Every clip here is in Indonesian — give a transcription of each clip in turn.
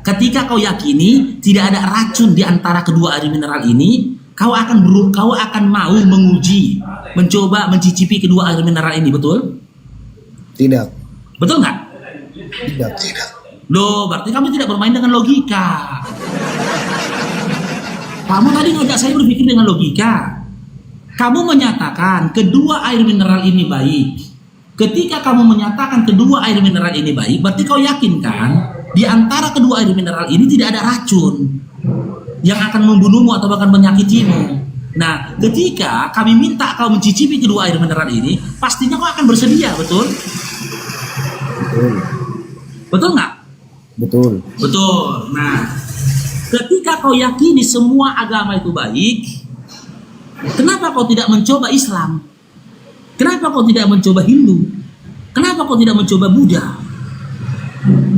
Ketika kau yakini tidak ada racun di antara kedua air mineral ini, kau akan mau menguji, mencoba mencicipi kedua air mineral ini, betul? Tidak. Betul nggak? Tidak. Loh, berarti kamu tidak bermain dengan logika. Kamu tadi ngajak saya berpikir dengan logika. Kamu menyatakan kedua air mineral ini baik. Ketika kamu menyatakan kedua air mineral ini baik, berarti kau yakin kan di antara kedua air mineral ini tidak ada racun yang akan membunuhmu atau bahkan menyakitimu. Nah, ketika kami minta kau mencicipi kedua air mineral ini, pastinya kau akan bersedia, betul? Betul. Betul nggak? Betul. Betul. Nah, ketika kau yakini semua agama itu baik, kenapa kau tidak mencoba Islam? Kenapa kau tidak mencoba Hindu? Kenapa kau tidak mencoba Buddha?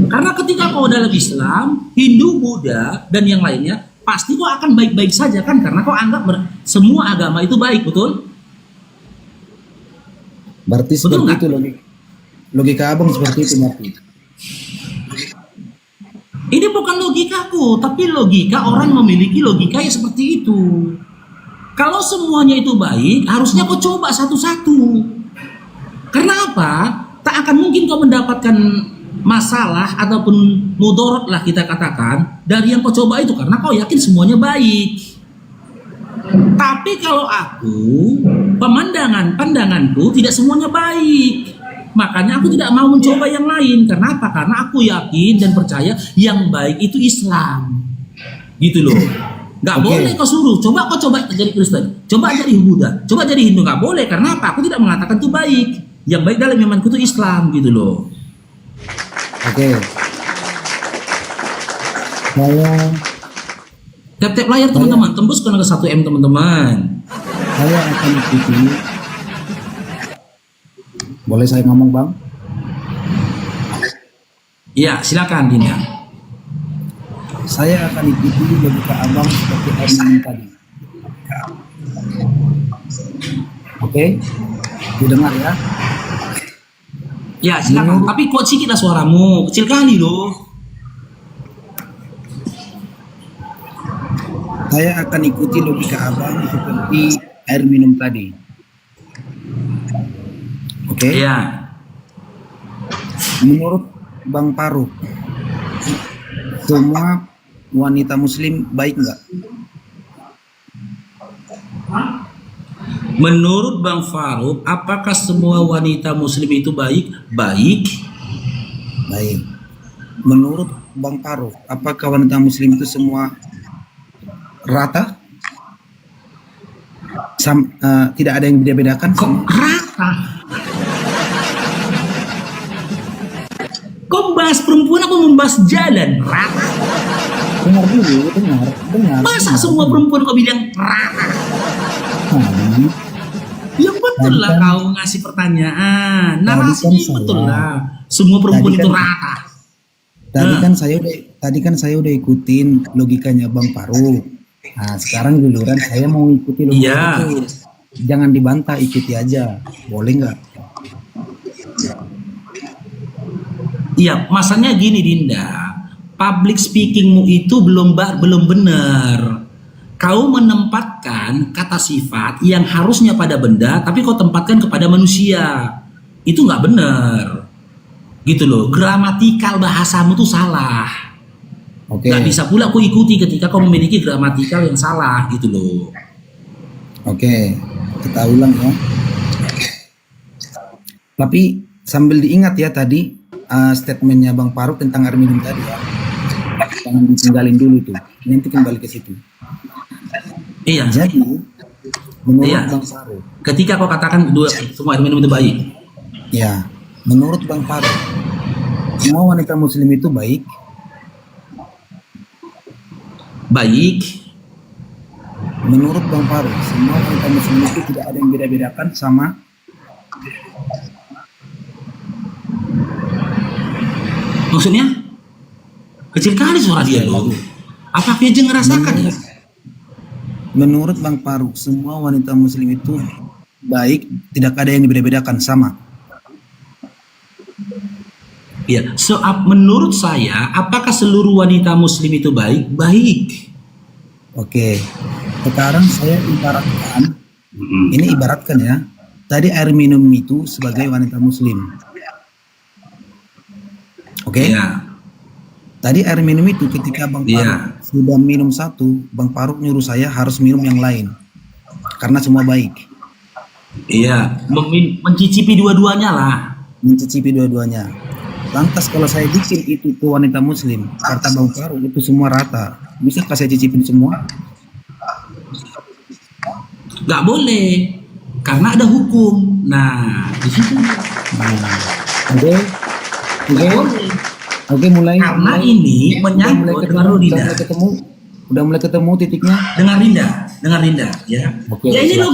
Karena ketika kau dalam Islam, Hindu, Buddha, dan yang lainnya, pasti kau akan baik-baik saja kan? Karena kau anggap semua agama itu baik, betul? Berarti Betul seperti nggak? itu logika abang seperti itu berarti. Ini bukan logikaku, tapi logika orang memiliki logika yang seperti itu. Kalau semuanya itu baik, harusnya kau coba satu-satu. Karena apa? Tak akan mungkin kau mendapatkan masalah ataupun mudorot lah kita katakan dari yang kau coba itu, karena kau yakin semuanya baik. Tapi kalau aku, pandanganku tidak semuanya baik. Makanya aku tidak mau mencoba yang lain. Karena apa? Karena aku yakin dan percaya yang baik itu Islam. Gitu loh. Gak boleh kau suruh, coba jadi Kristen, coba jadi Buddha, coba jadi Hindu. Gak boleh, karena apa? Aku tidak mengatakan itu baik. Yang baik dalam imanku itu Islam, gitu loh. Oke. Saya Tap-tap layar teman-teman, tembus ke 1M teman-teman. saya akan ikuti. Boleh saya ngomong, Bang? Iya, silakan Dinda. Saya akan ikuti logika abang seperti Armin tadi. Oke? Didengar ya? Ya, silakan. Tapi kuat sedikit lah suaramu, kecil kali loh. Saya akan ikuti logika abang seperti air minum tadi. Oke? Iya. Menurut Bang Faruk, semua wanita muslim baik nggak? Menurut Bang Faruk, apakah semua wanita muslim itu baik? Baik. Baik. Menurut Bang Faruk, apakah wanita muslim itu semua rata? Tidak ada yang beda-bedakan? Kok rata? Kok membahas perempuan apa membahas jalan? Rata. Dengar dulu, dengar. Masa semua perempuan kau bilang rata? Nah, Yang betul lah Tadi kan- kau ngasih pertanyaan. Tadi kan Narasinya saya- betul lah. Semua perempuan Tadi itu kan- rata. Tadi kan saya udah ikutin logikanya Bang Faruk. Nah, sekarang giliran saya mau ikuti logika Iya. itu. Jangan dibantah, ikuti aja. Boleh nggak? Iya, masanya gini Dinda. Public speakingmu itu belum benar. Kau menempatkan kata sifat yang harusnya pada benda, tapi kau tempatkan kepada manusia. Itu nggak benar. Gitu loh. Gramatikal bahasamu tuh salah. Oke. Nggak bisa pula aku ikuti ketika kau memiliki gramatikal yang salah, gitu loh. Oke. Kita ulang ya. Tapi sambil diingat ya tadi statementnya Bang Faruk tentang air minum tadi ya. Jangan ditinggalin dulu tuh. Nanti kembali ke situ. Iya. Jadi menurut Iya. Bang Faruk, Ketika kau katakan semua air minum itu baik. ya, menurut Bang Faruk, semua wanita muslim itu baik. Baik. Menurut Bang Faruk, semua wanita muslim itu tidak ada yang beda-bedakan sama. Maksudnya? Kecil kali suara dia loh. Apa dia ngerasakan ya? Menurut Bang Faruk, semua wanita muslim itu baik, tidak ada yang beda-bedakan sama. Ya, menurut saya, apakah seluruh wanita muslim itu baik? Baik. Oke. Sekarang saya ibaratkan, Mm-mm. ini ibaratkan ya. Tadi air minum itu sebagai wanita muslim. Oke. Iya, Tadi air minum itu ketika Bang Faruk iya, sudah minum satu, Bang Faruk nyuruh saya harus minum yang lain. Karena semua baik. iya. Mencicipi dua-duanya lah. Mencicipi dua-duanya. Lantas kalau saya bikin itu ke wanita muslim, kata Bang Faruk itu semua rata. Bisakah saya cicipin semua? Nggak boleh, karena ada hukum. Nah, di situ. Nah, oke. Nggak Oke. boleh. Oke, mulai. Karena mulai. ini Udah mulai menyangkut ketemu, dengan udah Rinda. mulai ketemu, udah mulai ketemu titiknya. Dengan Rinda, ya. Oke, Ya ini silakan.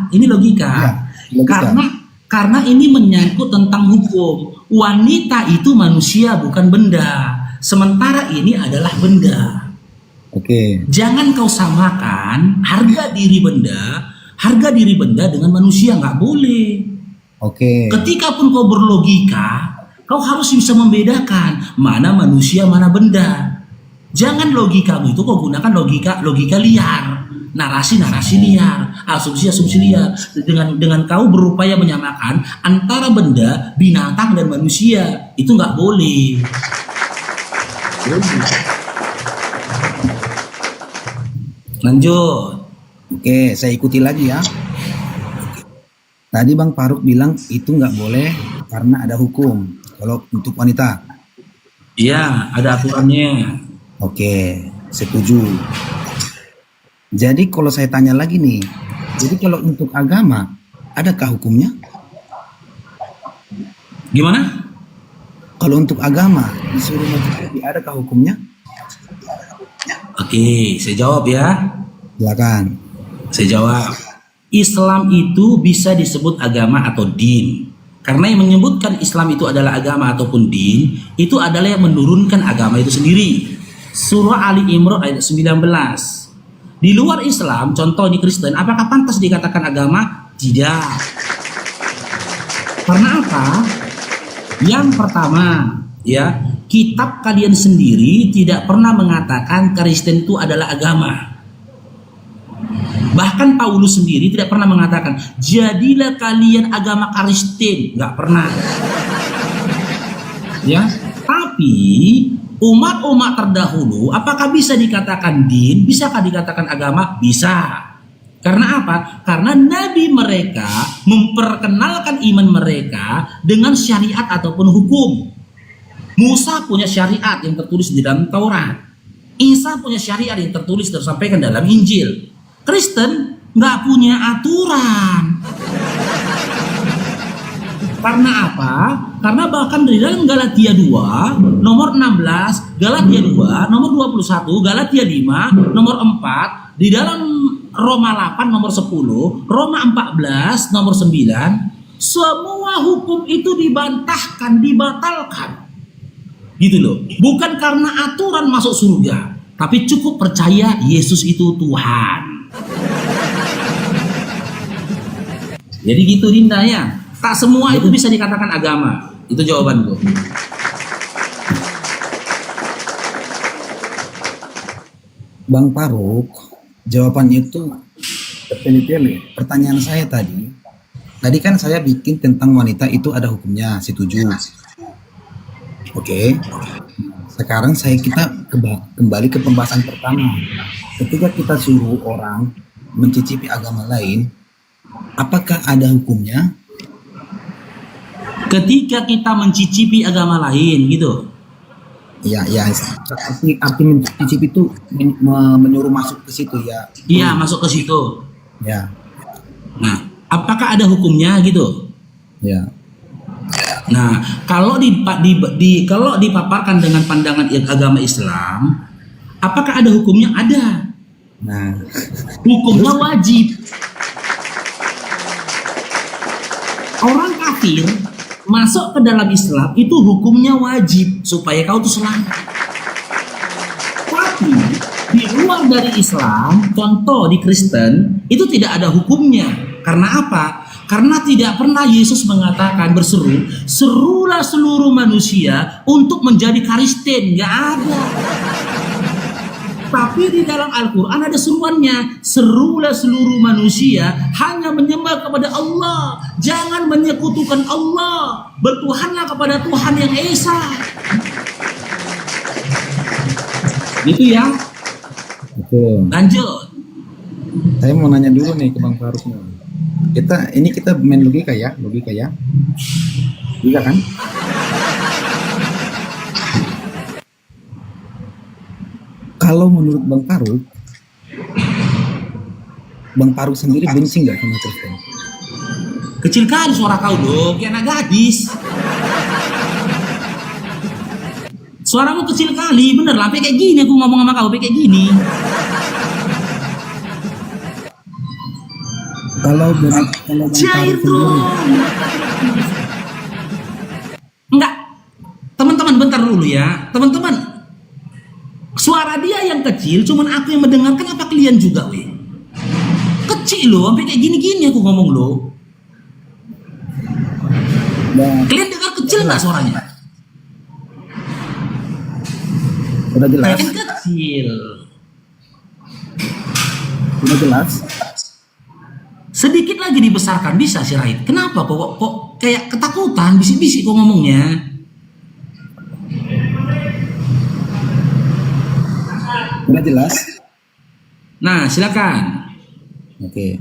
ini logika. Ya, logika. Karena ini menyangkut tentang hukum. Wanita itu manusia bukan benda. Sementara ini adalah benda. Oke. Jangan kau samakan harga diri benda dengan manusia, nggak boleh. Oke. Ketika pun kau berlogika, kau harus bisa membedakan mana manusia, mana benda. Jangan logikamu itu kau gunakan logika liar, narasi liar, asumsi liar. Dengan kau berupaya menyamakan antara benda, binatang dan manusia, itu nggak boleh. Lanjut. Oke, saya ikuti lagi ya. Tadi Bang Faruk bilang itu nggak boleh karena ada hukum. Kalau untuk wanita. Iya, ada aturannya. Oke, setuju. Jadi kalau saya tanya lagi nih, jadi kalau untuk agama, adakah hukumnya? Gimana? Kalau untuk agama, disuruh mencicipi, adakah hukumnya? Oke, saya jawab ya. Silakan. Saya jawab. Islam itu bisa disebut agama atau din. Karena yang menyebutkan Islam itu adalah agama ataupun din, itu adalah yang menurunkan agama itu sendiri. Surah Ali Imran ayat 19. Di luar Islam, contoh ini Kristen, apakah pantas dikatakan agama? Tidak. Karena apa? Yang pertama, ya, kitab kalian sendiri tidak pernah mengatakan Kristen itu adalah agama. Bahkan Paulus sendiri tidak pernah mengatakan jadilah kalian agama Kristen, nggak pernah. Ya, tapi umat-umat terdahulu apakah bisa dikatakan din? Bisakah dikatakan agama? Bisa. Karena apa? Karena nabi mereka memperkenalkan iman mereka dengan syariat ataupun hukum. Musa punya syariat yang tertulis di dalam Taurat. Isa punya syariat yang tertulis tersampaikan dalam Injil. Kristen nggak punya aturan. Karena apa? Karena bahkan di dalam Galatia 2 nomor 16, Galatia 2 nomor 21, Galatia 5 nomor 4, di dalam Roma 8 nomor 10, Roma 14 nomor 9, semua hukum itu dibantahkan, dibatalkan. Gitu loh. Bukan karena aturan masuk surga, tapi cukup percaya Yesus itu Tuhan. Jadi gitu Dinda ya. Tak semua itu bisa dikatakan agama. Itu jawabanku. Bang Faruk, jawabannya itu bertele-tele. Pertanyaan saya tadi kan saya bikin tentang wanita itu ada hukumnya, setuju. Oke. Sekarang kita kembali ke pembahasan pertama. Ketika kita suruh orang mencicipi agama lain, apakah ada hukumnya? Ketika kita mencicipi agama lain gitu. Ya. Arti mencicipi itu menyuruh masuk ke situ ya. Iya, masuk ke situ. Ya. Nah, apakah ada hukumnya gitu? Ya. Nah, kalau kalau dipaparkan dengan pandangan agama Islam, apakah ada hukumnya? Ada. Nah, Hukumnya wajib. Orang kafir masuk ke dalam Islam itu hukumnya wajib supaya kau tuh selamat. Tapi di luar dari Islam, contoh di Kristen itu tidak ada hukumnya. Karena apa? Karena tidak pernah Yesus mengatakan berseru, serulah seluruh manusia untuk menjadi Kristen. Nggak ada. Tapi di dalam Al-Quran ada seruannya, serulah seluruh manusia hanya menyembah kepada Allah, jangan menyekutukan Allah, bertuhanlah kepada Tuhan yang Esa. Gitu ya. Oke. Lanjut. Saya mau nanya dulu nih ke Bang Faruk nih. Kita main logika ya. Logika kan? Kalau menurut Bang Faruk sendiri benci nggak sama Kristen? Kecil kali suara kau dong, kayak anak gadis. Suaramu kecil kali, bener lah, kayak gini aku ngomong sama kau, kayak gini. Kalau Bang Cair Faruk bro. sendiri, Enggak, teman-teman bentar dulu ya, teman-teman. Suara dia yang kecil, cuman aku yang mendengarkan, apa kalian juga, weh? Kecil loh, sampai kayak gini-gini aku ngomong loh. Kalian dengar kecil nggak suaranya? udah jelas, Kan kecil. udah jelas. Sedikit lagi dibesarkan bisa sih Raid. Kenapa kok kayak ketakutan, bisik-bisik kok ngomongnya? Udah jelas. Nah, silakan. Oke.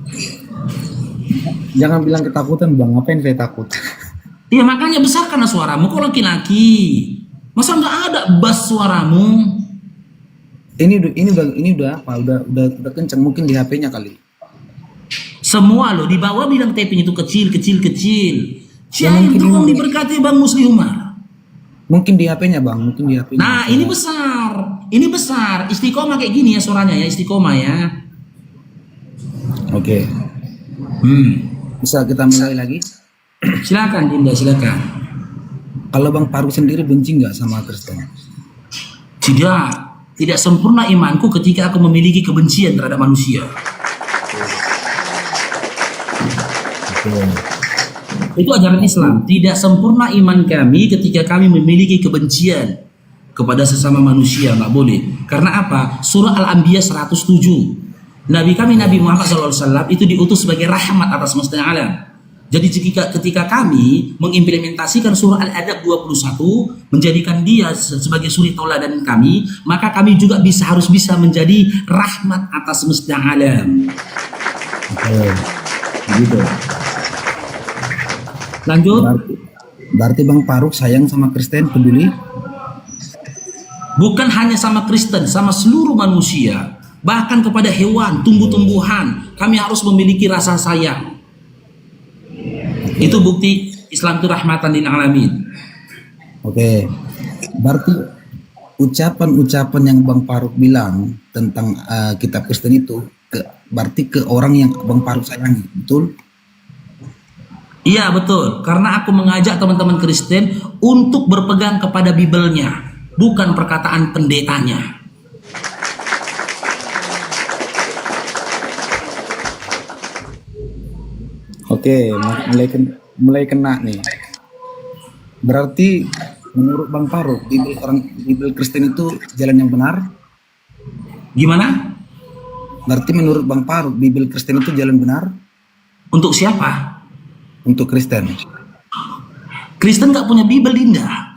Jangan bilang ketakutan Bang, ngapain saya takut? Iya makanya besarkanlah suaramu, kok laki-laki. Masa nggak ada bass suaramu? Ini udah apa? Udah kenceng, mungkin di HP-nya kali. Semua loh di bawah bilang taping itu kecil. Ya, Cair mungkin dong ini- diberkati Bang Musli Umar. Mungkin di HP-nya Bang, mungkin di HP-nya. Nah, ini besar. Istiqomah kayak gini ya suaranya ya, istiqomah ya. Oke. Bisa kita mulai lagi? Silakan Dinda, silakan. Kalau Bang Faruk sendiri benci nggak sama Kristen? Tidak sempurna imanku ketika aku memiliki kebencian terhadap manusia. Oke. Itu ajaran Islam. Tidak sempurna iman kami ketika kami memiliki kebencian kepada sesama manusia. Nggak boleh. Karena apa? Surah Al-Anbiya 107. Nabi kami Nabi Muhammad SAW itu diutus sebagai rahmat atas semesta alam. Jadi ketika kami mengimplementasikan surah Al-Adab 21, menjadikan dia sebagai suri tauladan kami, maka kami juga harus bisa menjadi rahmat atas semesta alam. Oke. Gitu. Lanjut. Berarti Bang Faruk sayang sama Kristen, peduli? Bukan hanya sama Kristen, sama seluruh manusia. Bahkan kepada hewan, tumbuh-tumbuhan, kami harus memiliki rasa sayang. Itu bukti Islam itu rahmatan lil alamin. Oke. Berarti ucapan-ucapan yang Bang Faruk bilang tentang kitab Kristen itu berarti ke orang yang Bang Faruk sayangi, betul? Iya betul, karena aku mengajak teman-teman Kristen untuk berpegang kepada Bibelnya, bukan perkataan pendetanya. Oke, mulai kena nih. Berarti menurut Bang Faruk, Bibel Kristen itu jalan yang benar? Gimana? Berarti menurut Bang Faruk, Bibel Kristen itu jalan benar Untuk siapa? untuk Kristen? Kristen gak punya Bibel, Dinda.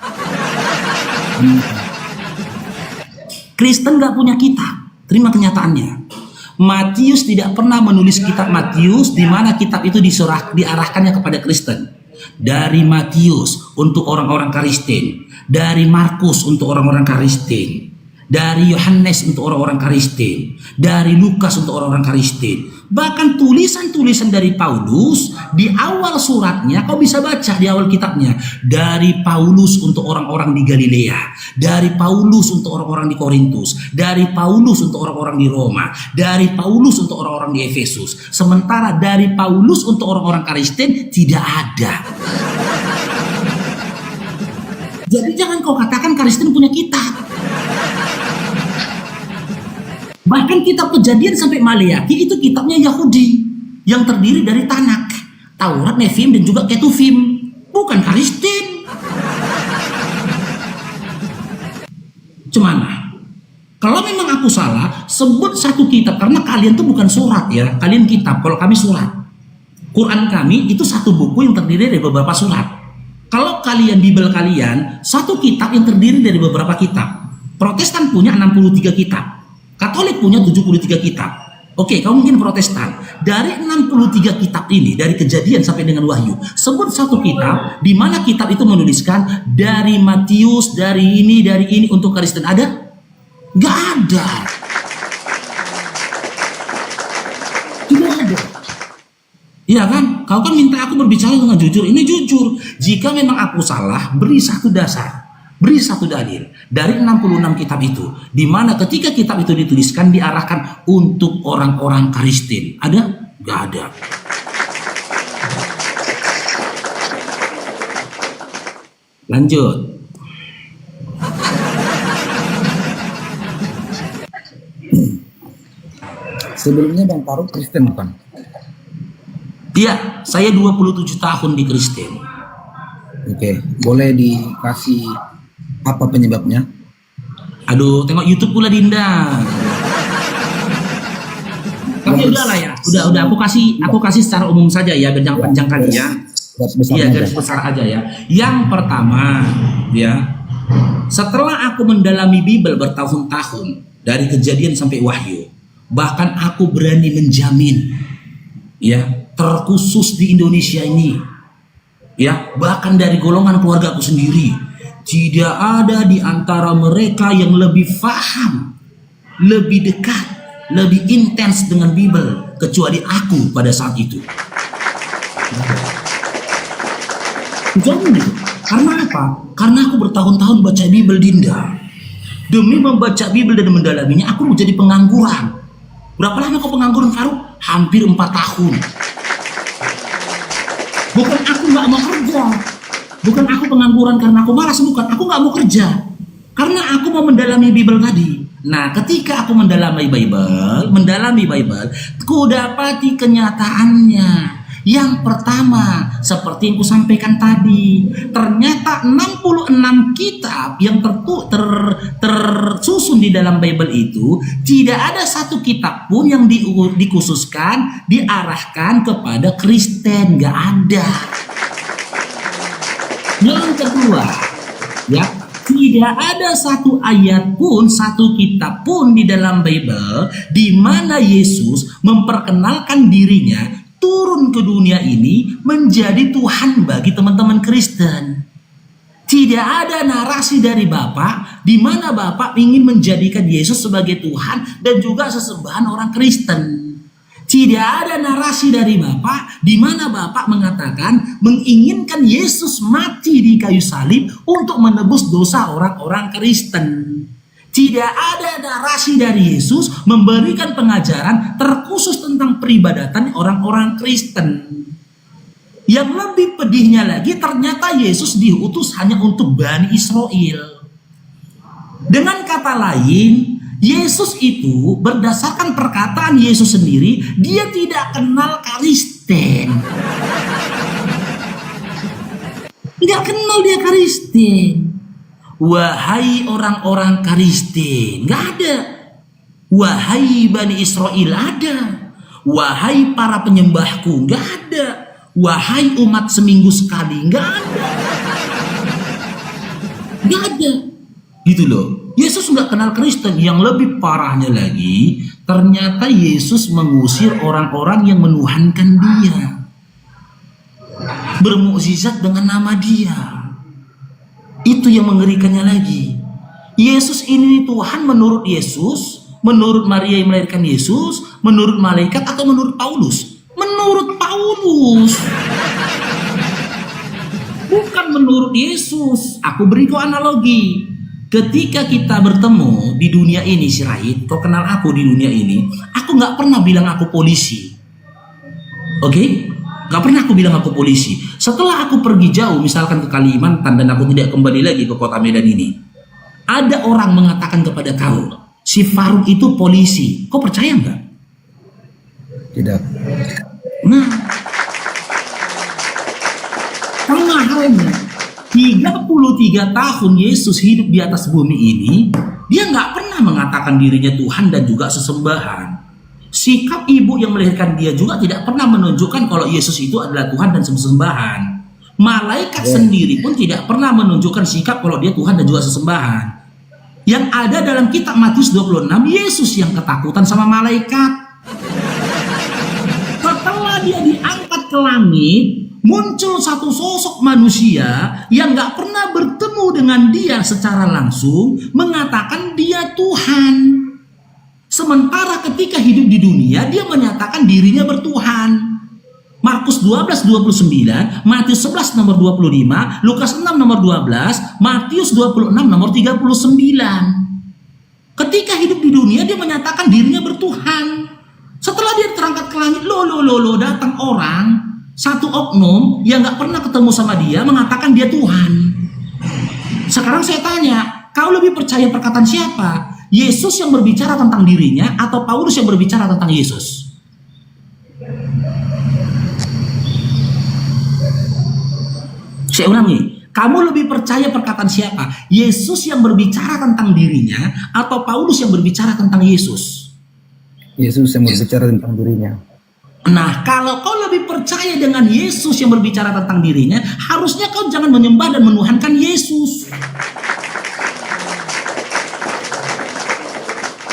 Kristen gak punya kitab. Terima kenyataannya. Matius tidak pernah menulis kitab Matius di mana kitab itu diarahkannya kepada Kristen. Dari Matius untuk orang-orang Kristen, dari Markus untuk orang-orang Kristen, dari Yohanes untuk orang-orang Kristen, dari Lukas untuk orang-orang Kristen. Bahkan tulisan-tulisan dari Paulus di awal suratnya kau bisa baca di awal kitabnya, dari Paulus untuk orang-orang di Galilea, dari Paulus untuk orang-orang di Korintus, dari Paulus untuk orang-orang di Roma, dari Paulus untuk orang-orang di Efesus. Sementara dari Paulus untuk orang-orang Kristen tidak ada. Jadi jangan kau katakan Kristen punya kitab. Bahkan kitab Kejadian sampai Maleakhi itu kitabnya Yahudi yang terdiri dari Tanak. Taurat, Nefim, dan juga Ketuvim. Bukan Kristen. Cemana? Kalau memang aku salah, sebut satu kitab. Karena kalian tuh bukan surat ya. Kalian kitab, kalau kami surat. Quran kami itu satu buku yang terdiri dari beberapa surat. Kalau kalian, Bible kalian, satu kitab yang terdiri dari beberapa kitab. Protestan punya 63 kitab. Katolik punya 73 kitab. Oke, kamu mungkin Protestan. Dari 63 kitab ini, dari Kejadian sampai dengan Wahyu, sebut satu kitab di mana kitab itu menuliskan dari Matius, dari ini untuk Kristen. Ada? Gak ada. Tidak ada. Iya kan? Kau kan minta aku berbicara dengan jujur. Ini jujur. Jika memang aku salah, beri satu dasar. Beri satu dalil dari 66 kitab itu, di mana ketika kitab itu dituliskan diarahkan untuk orang-orang Kristen. Ada? Gak ada. Lanjut. Sebelumnya Bang Farouk Kristen bukan? Iya, saya 27 tahun di Kristen. Oke, boleh dikasih apa penyebabnya? Aduh, tengok YouTube pula Dinda. Tapi udahlah ya, udah aku kasih secara umum saja ya, biar jangan panjang kali ya. Iya, garis besar aja ya. Yang pertama, ya, setelah aku mendalami Bible bertahun-tahun dari Kejadian sampai Wahyu, bahkan aku berani menjamin, ya, terkhusus di Indonesia ini, ya, bahkan dari golongan keluarga aku sendiri. Tidak ada di antara mereka yang lebih paham, lebih dekat, lebih intens dengan Bible kecuali aku pada saat itu. Jangan gitu. Karena apa? Karena aku bertahun-tahun baca Bible, Dinda. Demi membaca Bible dan mendalaminya, aku menjadi pengangguran. Berapa lama kau pengangguran, Farouk? Hampir 4 tahun. Bukan aku nggak mau kerja. Bukan aku pengangguran karena aku malas, bukan. Aku nggak mau kerja karena aku mau mendalami Bible tadi. Nah, ketika aku mendalami Bible, ku dapati kenyataannya. Yang pertama, seperti yang ku sampaikan tadi, ternyata 66 kitab yang tersusun di dalam Bible itu, tidak ada satu kitab pun yang dikhususkan, diarahkan kepada Kristen. Gak ada. Yang kedua, ya, tidak ada satu ayat pun, satu kitab pun di dalam Bible di mana Yesus memperkenalkan dirinya turun ke dunia ini menjadi Tuhan bagi teman-teman Kristen. Tidak ada narasi dari Bapak di mana Bapak ingin menjadikan Yesus sebagai Tuhan dan juga sesembahan orang Kristen. Tidak ada narasi dari Bapak di mana Bapak mengatakan menginginkan Yesus mati di kayu salib untuk menebus dosa orang-orang Kristen. Tidak ada narasi dari Yesus memberikan pengajaran terkhusus tentang peribadatan orang-orang Kristen. Yang lebih pedihnya lagi, ternyata Yesus diutus hanya untuk Bani Israel. Dengan kata lain, Yesus itu berdasarkan perkataan Yesus sendiri, dia tidak kenal Kristen. Tidak kenal dia Kristen. Wahai orang-orang Kristen, nggak ada. Wahai Bani Israel, ada. Wahai para penyembahku, nggak ada. Wahai umat seminggu sekali, nggak ada. Nggak ada. Gitu loh. Yesus nggak kenal Kristen. Yang lebih parahnya lagi, ternyata Yesus mengusir orang-orang yang menuhankan dia, bermukjizat dengan nama dia. Itu yang mengerikannya lagi. Yesus ini Tuhan menurut Yesus, menurut Maria yang melahirkan Yesus, menurut malaikat atau menurut Paulus? Menurut Paulus. Bukan menurut Yesus. Aku beri kau analogi. Ketika kita bertemu di dunia ini, Sirait, kau kenal aku di dunia ini, aku nggak pernah bilang aku polisi. Oke? Gak pernah aku bilang aku polisi. Setelah aku pergi jauh, misalkan ke Kalimantan, dan aku tidak kembali lagi ke kota Medan ini, ada orang mengatakan kepada kau, si Farouk itu polisi. Kau percaya nggak? Tidak. Nah, Sama halnya, 33 tahun Yesus hidup di atas bumi ini, dia nggak pernah mengatakan dirinya Tuhan dan juga sesembahan. Sikap ibu yang melahirkan dia juga tidak pernah menunjukkan kalau Yesus itu adalah Tuhan dan sesembahan. Malaikat sendiri pun tidak pernah menunjukkan sikap kalau dia Tuhan dan juga sesembahan. Yang ada dalam kitab Matius 26, Yesus yang ketakutan sama malaikat. Setelah dia diangkat ke langit, muncul satu sosok manusia yang gak pernah bertemu dengan dia secara langsung, mengatakan dia Tuhan. Sementara ketika hidup di dunia, dia menyatakan dirinya bertuhan. Markus 12:29, Matius 11 nomor 25, Lukas 6 nomor 12, Matius 26 nomor 39. Ketika hidup di dunia, dia menyatakan dirinya bertuhan. Setelah dia terangkat ke langit, datang orang, satu oknum yang gak pernah ketemu sama dia, mengatakan dia Tuhan. Sekarang saya tanya, kau lebih percaya perkataan siapa? Yesus yang berbicara tentang dirinya atau Paulus yang berbicara tentang Yesus? Saya ulangi, kamu lebih percaya perkataan siapa? Yesus yang berbicara tentang dirinya atau Paulus yang berbicara tentang Yesus? Yesus yang berbicara tentang dirinya. Nah, kalau kau lebih percaya dengan Yesus yang berbicara tentang dirinya, harusnya kau jangan menyembah dan menuhankan Yesus.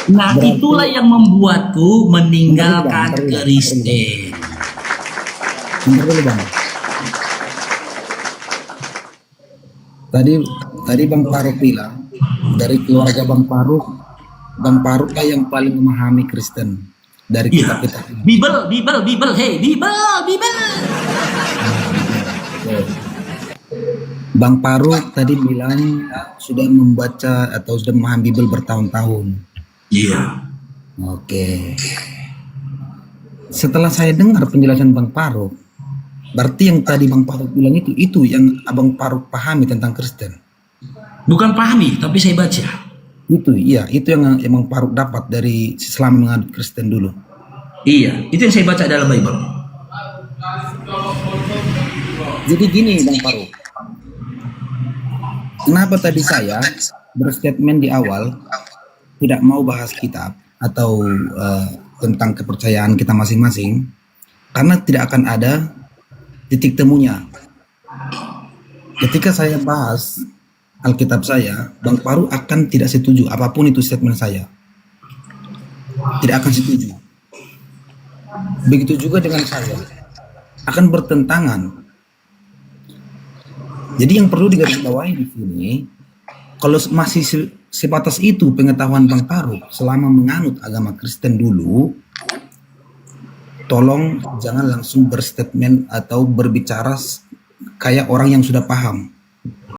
Nah, Berarti, itulah yang membuatku meninggalkan Kristen. Bentar dulu Bang. Tadi Bang Faruk bilang, dari keluarga Bang Faruk lah yang paling memahami Kristen dari kitab-kitab ini. Bible, hey, Bible. Bang Faruk tadi bilang sudah membaca atau sudah memahami Bible bertahun-tahun. Iya. Oke. Setelah saya dengar penjelasan Bang Faruk, berarti yang tadi Bang Faruk bilang itu yang Abang Faruk pahami tentang Kristen. Bukan pahami, tapi saya baca. Itu yang Bang Faruk dapat dari selama menganut Kristen dulu. Iya, itu yang saya baca dalam Bible. Jadi gini Bang Faruk, kenapa tadi saya berstatement di awal tidak mau bahas kitab atau tentang kepercayaan kita masing-masing, karena tidak akan ada titik temunya. Ketika saya bahas Alkitab saya, Bang Faruk akan tidak setuju apapun itu statement saya. Tidak akan setuju. Begitu juga dengan saya. Akan bertentangan. Jadi yang perlu digarisbawahi di sini, kalau masih sebatas itu pengetahuan Bang Faruk selama menganut agama Kristen dulu, tolong jangan langsung berstatement atau berbicara kayak orang yang sudah paham.